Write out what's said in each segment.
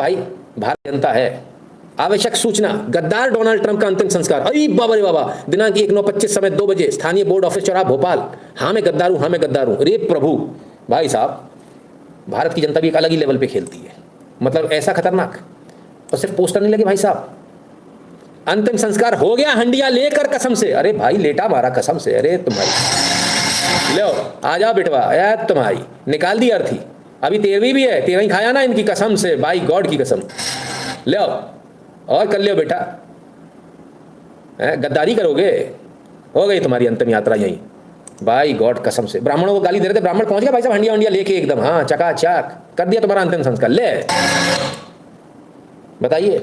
भाई भारत जनता है। आवश्यक सूचना, गद्दार डोनाल्ड ट्रंप का अंतिम संस्कार। अरे बाबा रे बाबा, दिनांक 1/9/25 समय 2 बजे, स्थानीय बोर्ड ऑफिस चौराहा भोपाल। हाँ मैं गद्दार हूं, हाँ मैं गद्दार हूं। अरे प्रभु भाई साहब, भारत की जनता भी एक अलग ही लेवल पे खेलती है, मतलब ऐसा खतरनाक। और सिर्फ पोस्टर नहीं लगे भाई साहब, अंतिम संस्कार हो गया हंडिया लेकर कसम से। अरे भाई लेटा मारा कसम से। अरे तुम्हारी लो आ जाओ बेटवा, यार तुम्हारी निकाल दी अर्थी। अभी 13वीं भी है, 13वीं खाया ना इनकी कसम से, बाई गॉड की कसम। ले और कर लियो बेटा, गद्दारी करोगे, हो गई तुम्हारी अंतिम यात्रा यहीं, बाई गॉड कसम से। ब्राह्मणों को गाली दे रहे थे, ब्राह्मण पहुंच गया भाई साहब हंडिया वंडिया लेके एकदम, हाँ चकाचक कर दिया तुम्हारा अंतिम संस्कार। ले बताइए,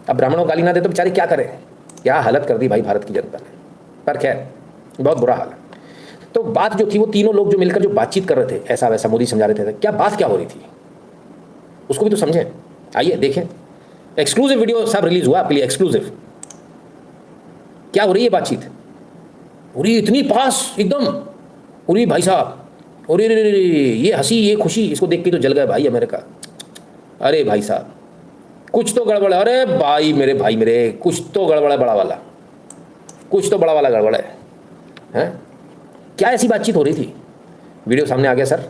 अब ब्राह्मणों को गाली ना दे तो बेचारे क्या करें, क्या हालत कर दी भाई भारत की जनता ने। पर खैर बहुत बुरा हाल है। तो बात जो थी वो तीनों लोग जो मिलकर जो बातचीत कर रहे थे, ऐसा वैसा मोदी समझा रहे थे, क्या बात क्या हो रही थी उसको भी तो समझें। आइए देखें, एक्सक्लूसिव वीडियो सब रिलीज हुआ आपके लिए, एक्सक्लूसिव। क्या हो रही है बातचीत, पूरी इतनी पास एकदम, पूरी भाई साहब। और ये हंसी ये खुशी, इसको देख के तो जल गए भाई अमेरिका। अरे भाई साहब कुछ तो गड़बड़ है, अरे भाई मेरे कुछ तो गड़बड़ है, बड़ा वाला, कुछ तो बड़ा वाला गड़बड़ है, हैं? क्या ऐसी बातचीत हो रही थी? वीडियो सामने आ गया सर,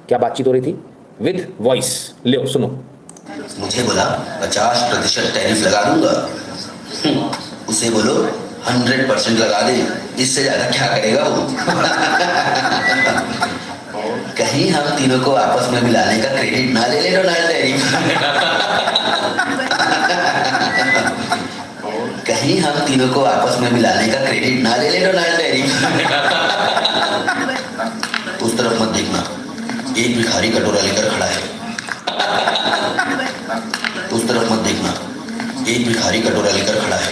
क्या बातचीत हो रही थी विद वॉइस, लो सुनो। मुझे बोला 50% टैरिफ लगा दूंगा, उसे बोलो 100% लगा दे, इससे ज्यादा क्या करेगा वो। कहीं हम तीनों को आपस में मिलाने का क्रेडिट ना ले ले डोनाल्ड टैरिफ। कहीं हम तीनों को आपस में मिलाने का क्रेडिट ना ले ले डोनाल्ड टैरिफ। उस तरफ मत देखना, एक भिखारी कटोरा लेकर खड़ा है। उस तरफ मत देखना, एक भिखारी कटोरा लेकर खड़ा है।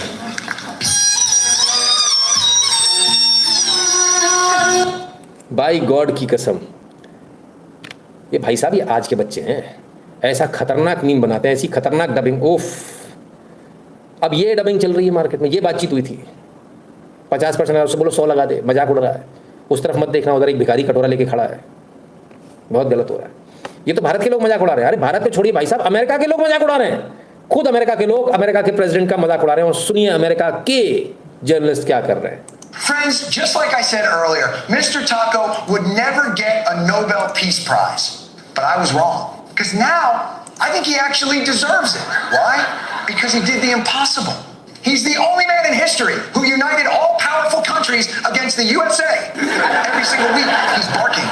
बाई गॉड की कसम, ये भाई साहब ये आज के बच्चे हैं, ऐसा खतरनाक मीम बनाते हैं, ऐसी खतरनाक डबिंग, ओफ। अब ये डबिंग चल रही है मार्केट में, ये बातचीत हुई थी 50% उससे बोलो 100 लगा दे, मजाक उड़ रहा है। उस तरफ मत देखना, उधर एक भिखारी कटोरा लेके खड़ा है, बहुत गलत हो रहा है। ये तो भारत के लोग मजाक उड़ा रहे हैं। अरे भारत पे छोड़िए भाई साहब, अमेरिका के लोग मजाक उड़ा रहे हैं, खुद अमेरिका के लोग अमेरिका के प्रेसिडेंट का मजाक उड़ा रहे हैं। और सुनिए अमेरिका के जर्नलिस्ट क्या कर रहे हैं। Friends, just like I said earlier, Mr. Taco would never get a Nobel Peace Prize. But I was wrong. Because now, I think he actually deserves it. Why? Because he did the impossible. He's the only man in history who united all powerful countries against the USA. Every single week, he's barking.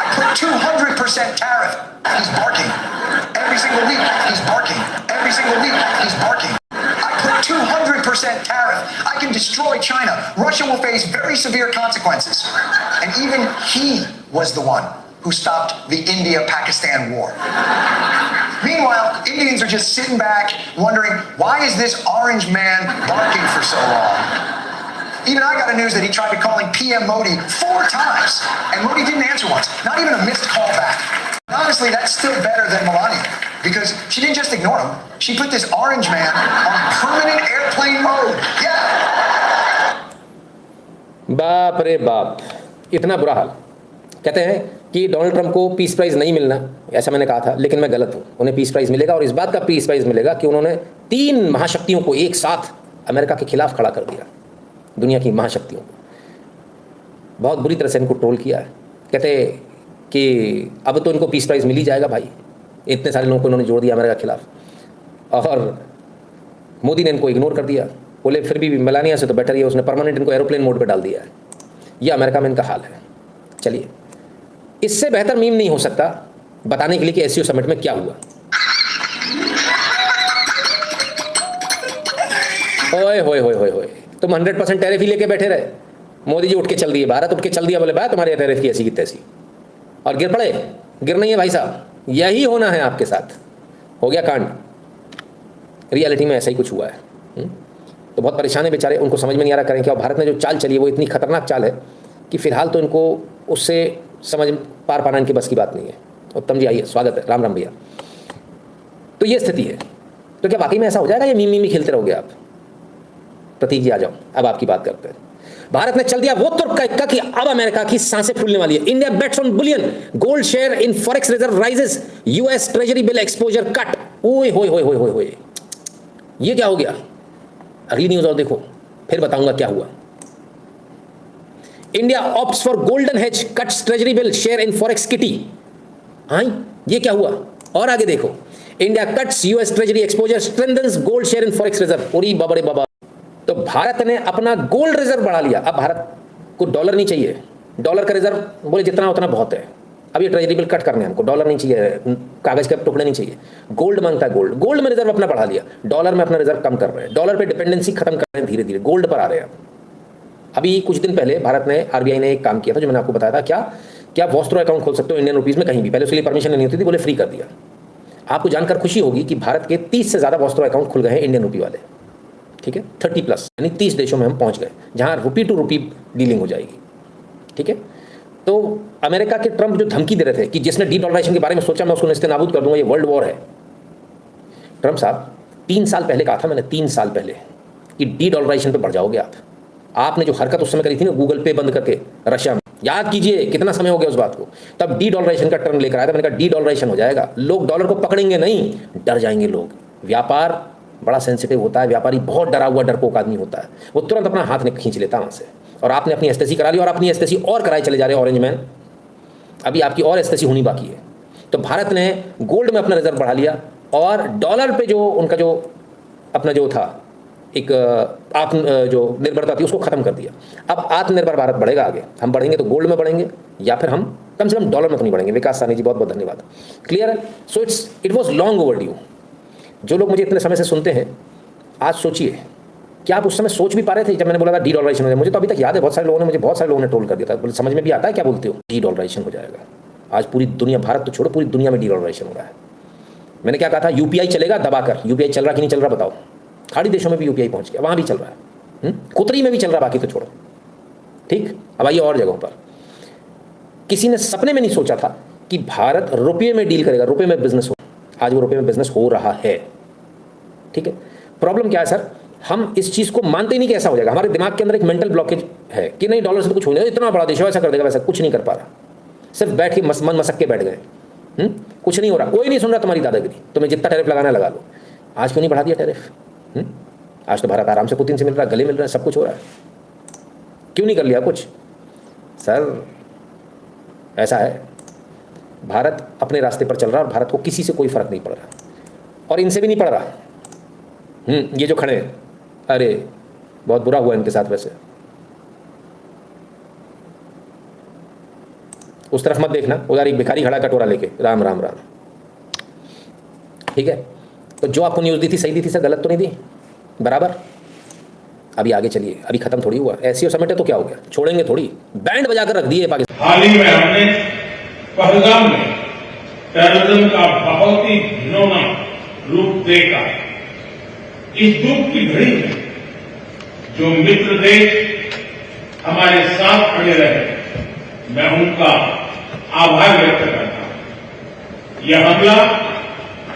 I put 200% tariff. He's barking. Every single week, he's barking. Every single week, he's barking. I put 200% tariff. I can destroy China. Russia will face very severe consequences. And even he was the one who stopped the India-Pakistan war. Meanwhile, Indians are just sitting back wondering, why is this orange man barking for so long? Even I got a news that he tried to calling PM Modi 4 times, and Modi didn't answer once, not even a missed call back. And honestly, that's still better than Melania, because she didn't just ignore him, she put this orange man on permanent airplane mode. Yeah. बाप रे बाप, इतना बुरा हाल। कहते हैं कि Donald Trump को peace prize नहीं मिलना, ऐसा मैंने कहा था, लेकिन मैं गलत हूँ। उन्हें पीस प्राइज़ मिलेगा, और इस बात का पीस प्राइज़ मिलेगा कि उन्होंने 3 महाशक्तियों को एक साथ अमेरिका के खिलाफ खड़ा कर दिया, दुनिया की महाशक्तियों को। बहुत बुरी तरह से इनको ट्रोल किया है। कहते कि अब तो इनको पीस प्राइज़ मिल ही जाएगा भाई, इतने सारे लोगों को इन्होंने जोड़ दिया अमेरिका के खिलाफ। और मोदी ने इनको इग्नोर कर दिया, बोले फिर भी मेलानिया से तो बेटर ही है, उसने परमानेंट इनको एरोप्लेन मोड पर डाल दिया है। यह अमेरिका में इनका हाल है। चलिए, इससे बेहतर मीम नहीं हो सकता बताने के लिए कि एससीओ समिट में क्या हुआ। ओए होए होए होए होए, तुम 100% टैरिफ ही लेके बैठे रहे। मोदी जी उठ के चल दिए, भारत उठ के चल दिया, बोले भाई तुम्हारे टैरिफ की ऐसी की तैसी, और गिर पड़े। गिर नहीं है भाई साहब, यही होना है आपके साथ। हो गया कांड, रियलिटी में ऐसा ही कुछ हुआ है। तो बहुत परेशान है बेचारे, उनको समझ में नहीं आ रहा करें क्या। भारत ने जो चाल चली है वो इतनी खतरनाक चाल है कि फिलहाल तो इनको उससे समझ पार पाना इनकी बस की बात नहीं है। उत्तम जी आइए, स्वागत है, राम राम भैया। तो ये स्थिति है। तो क्या वाकई में ऐसा हो जाएगा, ये मीम ही खेलते रहोगे आप? प्रतीक जी आ जाओ, अब आपकी बात करते हैं। भारत ने चल दिया वो तुर्क का इक्का कि अब अमेरिका की सांसें फूलने वाली है। India bets on bullion, gold share in forex reserve rises, US treasury bill exposure cut. ओए होए होए होए होए, ये क्या हो गया? अगली न्यूज और देखो, फिर बताऊंगा क्या हुआ। India opts for golden hedge, cuts treasury bill share in forex kitty. हाँ, ये क्या हुआ? और आगे देखो, India cuts US treasury exposure, strengthens gold share in forex reserve. ओरी बाबरे बाबा, तो भारत ने अपना गोल्ड रिजर्व बढ़ा लिया। अब भारत को डॉलर नहीं चाहिए, डॉलर का रिजर्व बोले जितना उतना बहुत है। अब ये ट्रेजरी बिल कट करने हमको, डॉलर नहीं चाहिए, कागज के टुकड़े नहीं चाहिए, गोल्ड मांगता है। गोल्ड में रिजर्व अपना बढ़ा लिया, डॉलर में अपना रिजर्व कम कर रहे हैं, डॉलर पे डिपेंडेंसी खत्म कर रहे हैं, धीरे धीरे गोल्ड पर आ रहे हैं। अभी कुछ दिन पहले भारत ने, आरबीआई ने एक काम किया था जो मैंने आपको बताया था, क्या आप वॉस्ट्रो अकाउंट खोल सकते हो इंडियन रुपीज में कहीं भी। पहले उसके लिए परमिशन नहीं होती थी, बोले फ्री कर दिया। आपको जानकर खुशी होगी कि भारत के 30 से ज़्यादा वॉस्ट्रो अकाउंट खुल गए हैं इंडियन रुपी वाले, ठीक है, 30+, यानी 30 देशों में हम पहुंच गए जहां रुपी टू रुपी डीलिंग हो जाएगी, ठीक है। तो अमेरिका के ट्रंप जो धमकी दे रहे थे कि जिसने डी डॉलराइजेशन के बारे में सोचा मैं उसको नेस्तनाबूद कर दूंगा, ये वर्ल्ड वॉर है। ट्रंप साहब 3 साल पहले कहा था मैंने, 3 साल पहले, कि डी डॉलराइजेशन पे बढ़ जाओगे आप। आपने जो हरकत उस समय करी थी ना, गूगल पे बंद करके रशिया में, याद कीजिए कितना समय हो गया उस बात को। तब डी डॉलराइजेशन का टर्म लेकर आया था, मैंने कहा डी डॉलराइजेशन हो जाएगा, लोग डॉलर को पकड़ेंगे नहीं, डर जाएंगे लोग। व्यापार बड़ा सेंसिटिव होता है, व्यापारी बहुत डरा हुआ डरपोक आदमी होता है, वो तुरंत अपना हाथ खींच लेता है वहाँ से। और आपने अपनी एस्टेसी करा ली और अपनी एस्टेसी और कराए चले जा रहे हैं ऑरेंज मैन, अभी आपकी और एस्टेसी होनी बाकी है। तो भारत ने गोल्ड में अपना रिजर्व बढ़ा लिया और डॉलर पे जो उनका जो अपना जो था एक आत्म जो निर्भरता थी उसको खत्म कर दिया। अब आत्मनिर्भर भारत बढ़ेगा आगे, हम बढ़ेंगे तो गोल्ड में बढ़ेंगे या फिर हम कम से कम डॉलर में तो नहीं बढ़ेंगे। विकास साहनी जी बहुत बहुत धन्यवाद, क्लियर है। So it was long over due. जो लोग मुझे इतने समय से सुनते हैं, आज सोचिए क्या आप उस समय सोच भी पा रहे थे जब मैंने बोला था डी डॉलराइजेशन हो जाएगा? मुझे तो अभी तक याद है, बहुत सारे लोगों ने ट्रोल कर दिया था, बोले समझ में भी आता है क्या बोलते हो, डी डॉलराइजेशन हो जाएगा। आज पूरी दुनिया, भारत तो छोड़ो, पूरी दुनिया में डी डॉलराइजेशन हो रहा है। मैंने क्या कहा था, यूपीआई चलेगा दबाकर। यूपीआई चल रहा कि नहीं चल रहा बताओ? खाड़ी देशों में भी यूपीआई पहुंच गया, वहां भी चल रहा है, कुतरी में भी चल रहा, बाकी तो छोड़ो, ठीक। अब आइए और जगहों पर। किसी ने सपने में नहीं सोचा था कि भारत रुपये में डील करेगा, रुपये में बिजनेस हो। आज वो रुपये में बिजनेस हो रहा है, ठीक है। प्रॉब्लम क्या है सर, हम इस चीज को मानते ही नहीं कि ऐसा हो जाएगा। हमारे दिमाग के अंदर एक मेंटल ब्लॉकेज है कि नहीं डॉलर से तो कुछ हो नहीं, इतना बड़ा देश है ऐसा कर देगा, वैसा कुछ नहीं कर पा रहा। सिर्फ बैठ के मन मसक के बैठ गए, कुछ नहीं हो रहा, कोई नहीं सुन रहा तुम्हारी दादागिरी, तुम्हें जितना टैरिफ लगाना लगा लो। आज क्यों नहीं बढ़ा दिया टैरिफ? आज तो भारत आराम से पुतिन से मिल रहा है, गले मिल रहा है, सब कुछ हो रहा है, क्यों नहीं कर लिया कुछ? सर ऐसा है, भारत अपने रास्ते पर चल रहा है और भारत को किसी से कोई फर्क नहीं पड़ रहा, और इनसे भी नहीं पड़ रहा। ये जो खड़े हैं, अरे बहुत बुरा हुआ इनके साथ। वैसे उस तरफ मत देखना, उधर एक भिखारी खड़ा कटोरा लेके, राम राम राम, ठीक है। तो जो आपको न्यूज़ दी थी सही दी थी सर, गलत तो नहीं दी, बराबर। अभी आगे चलिए, अभी खत्म थोड़ी हुआ, ऐसी समेटे तो क्या हो गया, छोड़ेंगे थोड़ी, बैंड बजाकर रख दिए पाकिस्तान। हाल ही में हमने पहलगाम में टेररिज्म का बहुत ही घिनौना रूप देखा। इस दुख की घड़ी में जो मित्र देश हमारे साथ खड़े रहे, मैं उनका आभार व्यक्त करता हूं। यह हमला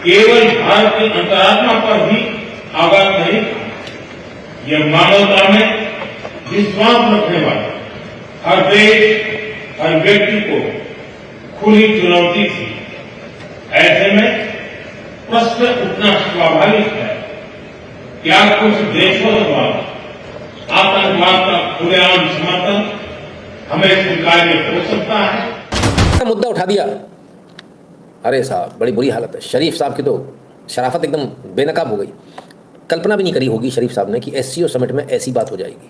केवल भारत की अंतरात्मा पर ही आघात नहीं था, यह मानवता में विश्वास रखने वाले हर देश, हर व्यक्ति को खुली चुनौती थी। ऐसे में प्रश्न उठना स्वाभाविक है, क्या कुछ देशों द्वारा आतंकवाद का खुलेआम समर्थन हमें स्वीकार्य हो सकता है? मुद्दा उठा दिया, अरे साहब बड़ी बुरी हालत है। शरीफ साहब की तो शराफत एकदम बेनकाब हो गई। कल्पना भी नहीं करी होगी शरीफ साहब ने कि एससीओ समिट में ऐसी बात हो जाएगी।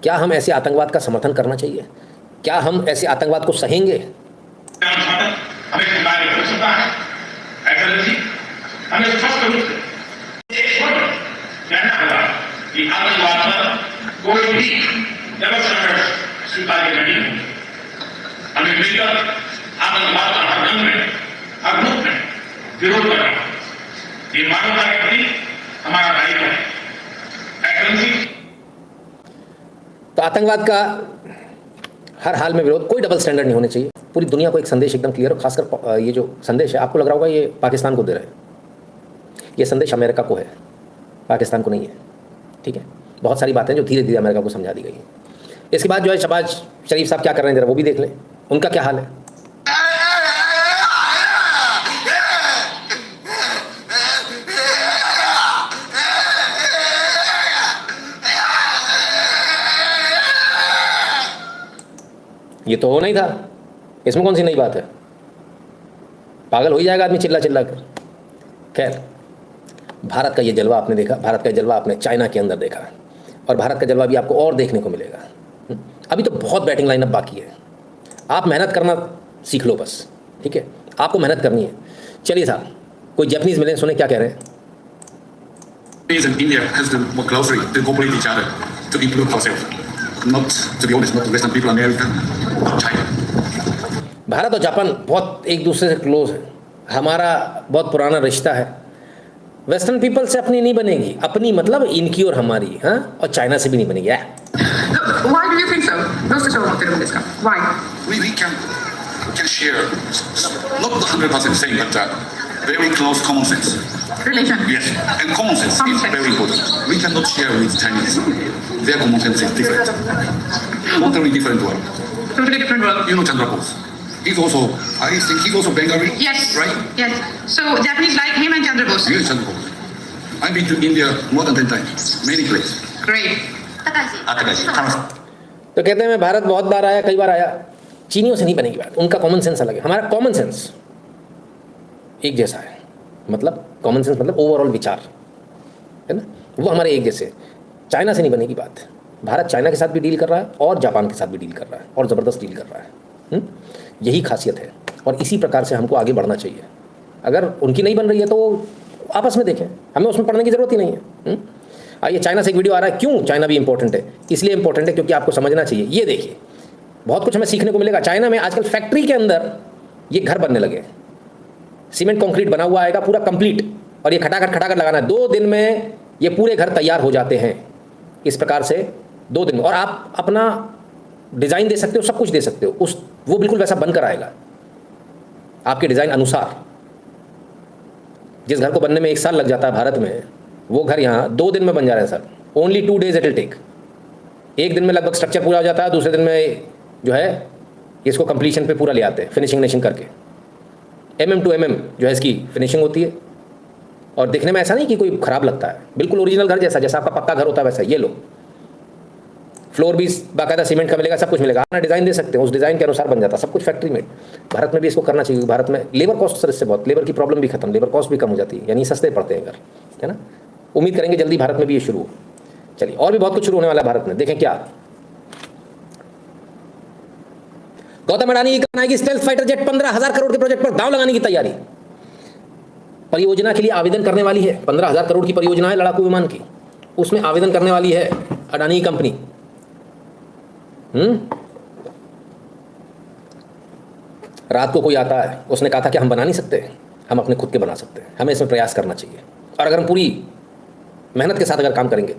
क्या हम ऐसे आतंकवाद का समर्थन करना चाहिए? क्या हम ऐसे आतंकवाद को सहेंगे? हमें स्वीकार्य हो सकता है? हमें स्पष्ट रूप से कहना होगा कि आतंकवाद पर कोई भी जगत संघर्ष स्वीकार्य नहीं होगा। हमें मिलकर आतंकवाद का हर रंग में, हर रूप में विरोध करना, ये मानवता के प्रति हमारा दायित्व है। तो आतंकवाद का हर हाल में विरोध, कोई डबल स्टैंडर्ड नहीं होने चाहिए। पूरी दुनिया को एक संदेश एकदम क्लियर हो, खासकर ये जो संदेश है आपको लग रहा होगा ये पाकिस्तान को दे रहे हैं, ये संदेश अमेरिका को है, पाकिस्तान को नहीं है, ठीक है। बहुत सारी बातें जो धीरे धीरे अमेरिका को समझा दी गई हैं। इसके बाद जो है शहबाज शरीफ साहब क्या कर रहे हैं जरा वो भी देख लें, उनका क्या हाल है। ये तो होना ही था, इसमें कौन सी नई बात है, पागल हो ही जाएगा आदमी चिल्ला चिल्ला कर। खैर, भारत का ये जलवा आपने देखा, भारत का जलवा आपने चाइना के अंदर देखा, और भारत का जलवा भी आपको और देखने को मिलेगा। अभी तो बहुत बैटिंग लाइनअप बाकी है, आप मेहनत करना सीख लो बस, ठीक है, आपको मेहनत करनी है। चलिए साहब, कोई जैपनीज मिले, सुने क्या कह रहे हैं। And India has to work closely to cooperate each other to improve ourselves. Not, to be honest, not the Western people, America, China. Bharat और जापान बहुत एक दूसरे से क्लोज है, हमारा बहुत पुराना रिश्ता है। वेस्टर्न पीपल से अपनी नहीं बनेगी, अपनी मतलब इनकी और हमारी, हाँ, और चाइना से भी नहीं बनेगी। Why do you think so? どうしてそう思ってるんですか? Why? We can share, not 100% same, but very close common sense. Relation. Yes, and common sense Common is sense. very important. We cannot share with Chinese. Their common sense is different. Totally different world. Totally different world. You know Chandra Bose. He's also, I think he's also Bengali. Yes. Right? Yes. So Japanese like him and Chandra Bose. Yes, Chandra Bose. I've been to India more than 10 times. Many places. Great. तो कहते हैं मैं भारत बहुत बार आया, कई बार आया, चीनियों से नहीं बनेगी बात, उनका कॉमन सेंस अलग है, हमारा कॉमन सेंस एक जैसा है। मतलब कॉमन सेंस मतलब ओवरऑल विचार है ना, वो हमारे एक जैसे। चाइना से नहीं बनेगी बात, भारत चाइना के साथ भी डील कर रहा है और जापान के साथ भी डील कर रहा है, और ज़बरदस्त डील कर रहा है। यही खासियत है, और इसी प्रकार से हमको आगे बढ़ना चाहिए। अगर उनकी नहीं बन रही है तो आपस में देखें, हमें उसमें पढ़ने की ज़रूरत ही नहीं है। आइए, चाइना से एक वीडियो आ रहा है। क्यों चाइना भी इंपॉर्टेंट है? इसलिए इंपॉर्टेंट है क्योंकि आपको समझना चाहिए। ये देखिए, बहुत कुछ हमें सीखने को मिलेगा। चाइना में आजकल फैक्ट्री के अंदर ये घर बनने लगे, सीमेंट कंक्रीट बना हुआ आएगा पूरा कंप्लीट, और ये खटाखट लगाना है। 2 दिन में ये पूरे घर तैयार हो जाते हैं, इस प्रकार से 2 दिन में। और आप अपना डिज़ाइन दे सकते हो, सब कुछ दे सकते हो, वो बिल्कुल वैसा बनकर आएगा आपके डिज़ाइन अनुसार। जिस घर को बनने में 1 साल लग जाता है भारत में, वो घर यहाँ 2 दिन में बन जा रहे हैं sir. Only 2 days it will take. 1 दिन में लगभग स्ट्रक्चर पूरा हो जाता है, दूसरे दिन में जो है इसको कंप्लीशन पे पूरा ले आते हैं, फिनिशिंग करके। mm to mm जो है इसकी फिनिशिंग होती है, और देखने में ऐसा नहीं कि कोई ख़राब लगता है, बिल्कुल ओरिजिनल घर जैसा, जैसा आपका पक्का घर होता है वैसा। ये लो, फ्लोर भी बाकायदा सीमेंट का मिलेगा, सब कुछ मिलेगा। अपना डिज़ाइन दे सकते हैं, उस डिज़ाइन के अनुसार बन जाता है सब कुछ फैक्ट्री में। भारत में भी इसको करना चाहिए। भारत में लेबर कॉस्ट सर इससे बहुत, लेबर की प्रॉब्लम भी खत्म, लेबर कॉस्ट भी कम हो जाती है, यानी सस्ते पड़ते हैं घर, है ना। उम्मीद करेंगे जल्दी भारत में भी ये शुरू हो। चलिए, और भी बहुत कुछ शुरू होने वाला है भारत में, देखें क्या। गौतम अडानी की कहना है कि स्टेल्थ फाइटर जेट 15,000 करोड़ के प्रोजेक्ट पर दांव लगाने की तैयारी। परियोजना के लिए आवेदन करने वाली है, 15,000 करोड़ की परियोजना है लड़ाकू विमान की, उसमें आवेदन करने वाली है अडानी की कंपनी। रात को कोई आता है, उसने कहा था कि हम बना नहीं सकते, हम अपने खुद के बना सकते हैं, हमें इसमें प्रयास करना चाहिए, और अगर हम पूरी मेहनत के साथ अगर काम करेंगे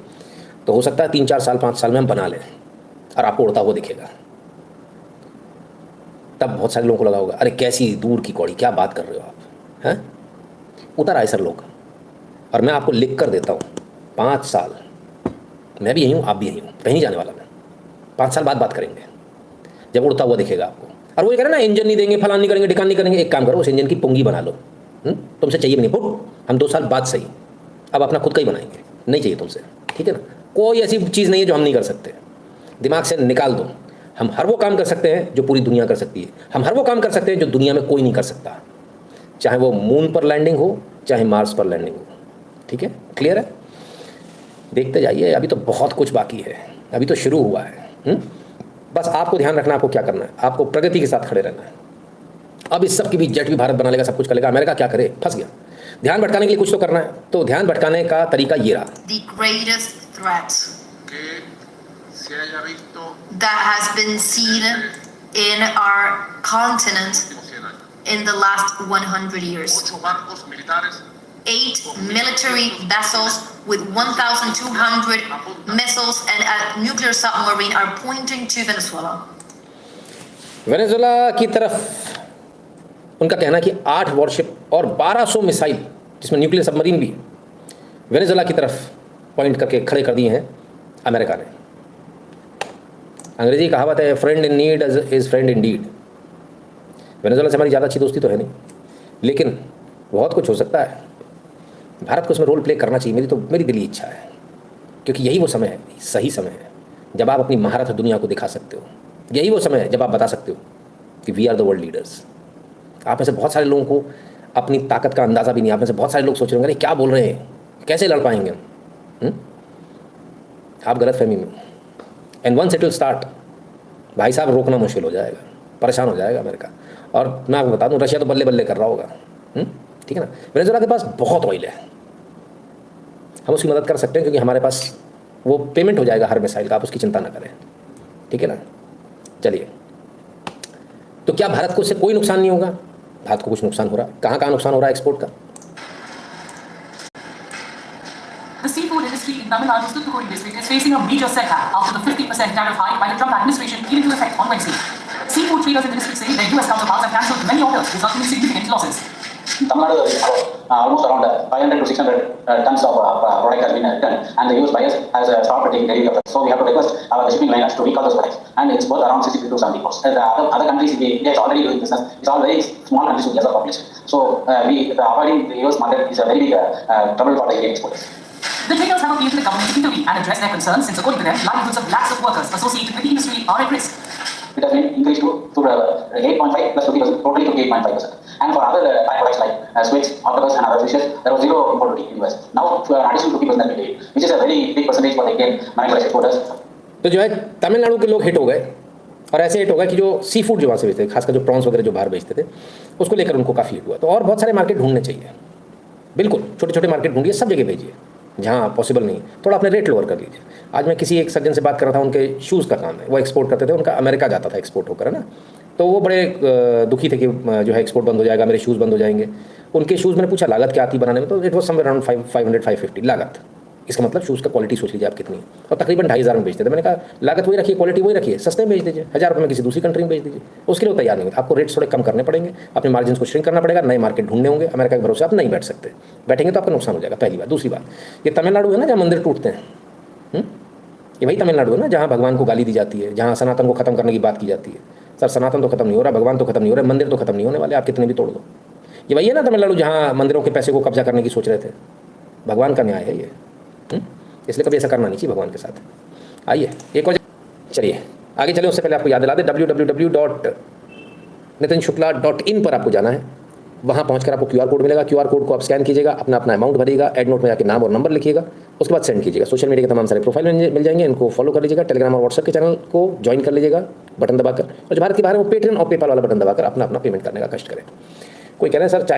तो हो सकता है 3-4 साल 5 साल में हम बना लें, और आपको उड़ता हुआ दिखेगा। तब बहुत सारे लोगों को लगा होगा, अरे कैसी दूर की कौड़ी, क्या बात कर रहे हो आप, हैं? उतर आए सर लोग, और मैं आपको लिख कर देता हूँ 5 साल, मैं भी यहीं हूँ, आप भी यहीं हूँ, कहीं नहीं जाने वाला मैं। 5 साल बाद बात करेंगे जब उड़ता हुआ दिखेगा आपको। और वो ये कह रहे ना, इंजन नहीं देंगे, फलान नहीं करेंगे, ढिकान नहीं करेंगे। एक काम करो, उस इंजन की पुंगी बना लो, तुमसे चाहिए भी नहीं, फुट, हम 2 साल बाद सही, अब अपना खुद का ही बनाएंगे, नहीं चाहिए तुमसे, ठीक है ना। कोई ऐसी चीज़ नहीं है जो हम नहीं कर सकते, दिमाग से निकाल दो। हम हर वो काम कर सकते हैं जो पूरी दुनिया कर सकती है, हम हर वो काम कर सकते हैं जो दुनिया में कोई नहीं कर सकता, चाहे वो मून पर लैंडिंग हो, चाहे मार्स पर लैंडिंग हो, ठीक है, क्लियर है। देखते जाइए, अभी तो बहुत कुछ बाकी है, अभी तो शुरू हुआ है। बस आपको ध्यान रखना, आपको क्या करना है, आपको प्रगति के साथ खड़े रहना है। अब इस सब के बीच जेट भी भारत बना लेगा, सब कुछ करेगा, अमेरिका क्या करे, फंस गया। ध्यान भटकाने के लिए कुछ तो करना है, तो ध्यान भटकाने का तरीका ये रहा। The greatest threat that has been seen in our continent in the last 100 years. 8 military vessels with 1,200 missiles and a nuclear submarine are pointing to Venezuela. Venezuela की तरफ उनका कहना है कि 8 वॉरशिप और 1200 मिसाइल, जिसमें न्यूक्लियर सबमरीन भी, Venezuela की तरफ पॉइंट करके खड़े कर दिए हैं अमेरिका ने। अंग्रेजी कहावत है, friend in need is friend in deed. Venezuela से हमारी ज़्यादा अच्छी दोस्ती तो है नहीं, लेकिन बहुत कुछ हो सकता है। भारत को इसमें रोल प्ले करना चाहिए, मेरी दिली इच्छा है, क्योंकि यही वो समय है, सही समय है जब आप अपनी महारत दुनिया को दिखा सकते हो। यही वो समय है जब आप बता सकते हो कि we are the world leaders. आप में से बहुत सारे लोगों को अपनी ताकत का अंदाज़ा भी नहीं। आप में से बहुत सारे लोग सोच रहे होंगे, अरे क्या बोल रहे हैं, कैसे लड़ पाएंगे हम? आप गलत फहमी में। And once it will start, भाई साहब रोकना मुश्किल हो जाएगा, परेशान हो जाएगा अमेरिका। और मैं आपको बता दूं, रशिया तो बल्ले बल्ले कर रहा होगा। ठीक है ना। वेनेजुएला के पास बहुत ऑयल है, हम उसकी मदद कर सकते हैं, क्योंकि हमारे पास वो पेमेंट हो जाएगा हर मिसाइल का, आप उसकी चिंता ना करें। ठीक है ना। चलिए, तो क्या भारत को इससे कोई नुकसान नहीं होगा? भारत को कुछ नुकसान हो रहा है। कहाँ नुकसान हो रहा है एक्सपोर्ट का? The seafood industry in Tamil Nadu's Tuticorin district is facing a major setback after the 50% tariff hike by the Trump administration came into effect on Wednesday. Seafood traders in the district say their US counterparts have cancelled many orders, resulting in significant losses. Tamil Nadu almost around 500 to 600 tons of product has been returned, and the US buyers has stopped taking delivery of it. So we have to request our shipping liners to recall those products, and it's worth around 60 to 70 crores. The other countries, India is already doing business. It's all very small countries with lesser population. So avoiding the US market is a very big trouble for the Indian exporters. The traders have appealed to the government to intervene and address their concerns, since according to them, livelihoods of lakhs of workers associated with the industry are at risk. It has been increased to 8.5 plus 50%, totally to 8.5%. And for other products like squids, octopus and other fishes, there was zero import duty in US. Now, an additional 50% that we paid, which is a very big percentage for the Indian manufacturing exporters. तो जो है तमिलनाडु के लोग hit हो गए, और ऐसे hit हो गए कि जो सी फूड जो वहाँ से बेचते थे, खासकर जो प्रॉन्स वगैरह जो बाहर बेचते थे, उसको लेकर उनको काफ़ी हिट हुआ। तो और बहुत सारे मार्केट ढूंढने चाहिए, बिल्कुल छोटे छोटे मार्केट ढूंढिए, सब जगह भेजिए जहाँ पॉसिबल नहीं, थोड़ा अपने रेट लोअर कर लीजिए। आज मैं किसी एक सज्जन से बात कर रहा था, उनके शूज़ का काम है, वो एक्सपोर्ट करते थे, उनका अमेरिका जाता था एक्सपोर्ट होकर, है ना। तो वो बड़े दुखी थे कि जो है एक्सपोर्ट बंद हो जाएगा, मेरे शूज़ बंद हो जाएंगे। उनके शूज़ मैंने पूछा लागत क्या आती बनाने में, तो इट वॉज समवेयर अराउंड 500-550 लागत। इसका मतलब शूज़ का क्वालिटी सोच लीजिए आप कितनी है, और तकरीबन 2,500 में बेचते थे। मैंने कहा लागत वही रखिए, क्वालिटी वही रखिए, सस्ते में बेच दीजिए, 1,000 रुपये में किसी दूसरी कंट्री में बेच दीजिए। उसके लिए तैयार नहीं होता, आपको रेट्स थोड़े कम करने पड़ेंगे, अपने मार्जिन को श्रिंक करना पड़ेगा, नए मार्केट ढूंढने होंगे। अमेरिका के भरोसे आप नहीं बैठ सकते, बैठेंगे तो आपका नुकसान हो जाएगा, पहली बात। दूसरी बात, ये तमिलनाडु है ना जहाँ मंदिर टूटते हैं, ये वही तमिलनाडु है ना जहाँ भगवान को गाली दी जाती है, जहाँ सनातन को खत्म करने की बात की जाती है। सर सनातन तो खत्म नहीं हो रहा, भगवान तो खत्म नहीं हो रहा, मंदिर तो खत्म नहीं होने वाले, आप कितने भी तोड़ दो। ये वही है ना तमिलनाडु जहाँ मंदिरों के पैसे को कब्जा करने की सोच रहे थे। भगवान का न्याय है ये, इसलिए कभी ऐसा करना नहीं चाहिए भगवान के साथ। आइए एक और, चलिए आगे चले, उससे पहले आपको याद दिला दें www.nitinshukla.in पर आपको जाना है। वहाँ पहुँचकर आपको QR कोड मिलेगा, QR कोड को आप स्कैन कीजिएगा, अपना अमाउंट भरिएगा, एड नोट में जाकर नाम और नंबर लिखिएगा, उसके बाद सेंड कीजिएगा। सोशल मीडिया के तमाम सारे प्रोफाइल मिल जाएंगे, इनको फॉलो कर लीजिएगा। टेलीग्राम और व्हाट्सएप के चैनल को ज्वाइन कर लीजिएगा बटन दबाकर, और जो भारत के बाहर है वो पेटीएम और पेपाल वाला बटन दबाकर अपना पेमेंट करने का कष्ट करें। कोई कह रहे हैं सर चाइना